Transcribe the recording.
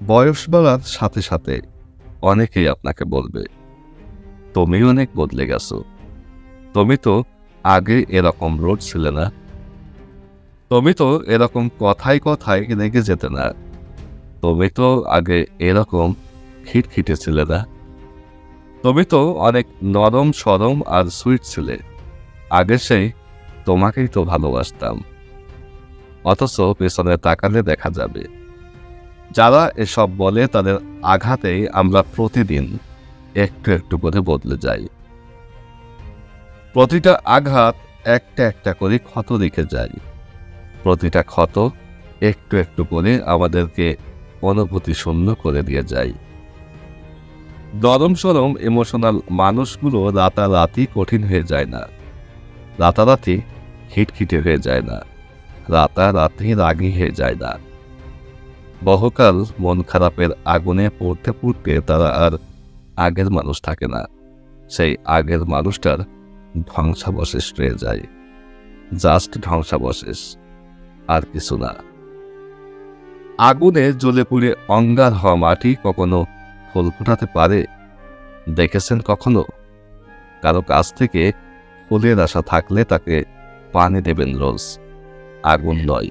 বয়স বাড়ার সাথে সাথে অনেকেই আপনাকে বলবে, তুমি অনেক বদলে গেছো। তুমি তো আগে এরকম রোড ছিলে না। তুমি তো এরকম কথায় কথায় রেগে যেতে না। তুমি তো আগে এরকম খিটখিটে ছিলে না। তুমি তো অনেক নরম সরম আর সুইট ছিলে। আগে সেই তোমাকেই তো ভালোবাসতাম। অথচ পেছনে তাকালে দেখা যাবে, যারা এসব বলে তাদের আঘাতেই আমরা প্রতিদিন একটু একটু করে বদলে যাই। প্রতিটা আঘাত একটা একটা করে ক্ষত রেখে যায়। প্রতিটা ক্ষত একটু একটু করে আমাদেরকে অনুভূতি শূন্য করে দিয়ে যায়। নরম সরম ইমোশনাল মানুষগুলো রাতারাতি কঠিন হয়ে যায় না, রাতারাতি খিটখিটে হয়ে যায় না, রাতারাতি রাগী হয়ে যায় না। বহুকাল মন খারাপের আগুনে পড়তে পড়তে তারা আর আগের মানুষ থাকে না। সেই আগের মানুষটার ধ্বংসাবশেষ রয়ে যায়। জাস্ট ধ্বংসাবশেষ, আর কিছু না। আগুনে জ্বলে পুড়ে অঙ্গার হওয়া মাটি কখনো ফুল ফোটাতে পারে? দেখেছেন কখনো? কারো কাছ থেকে ফুলের আশা থাকলে তাকে পানি দেবেন রোজ, আগুন নয়।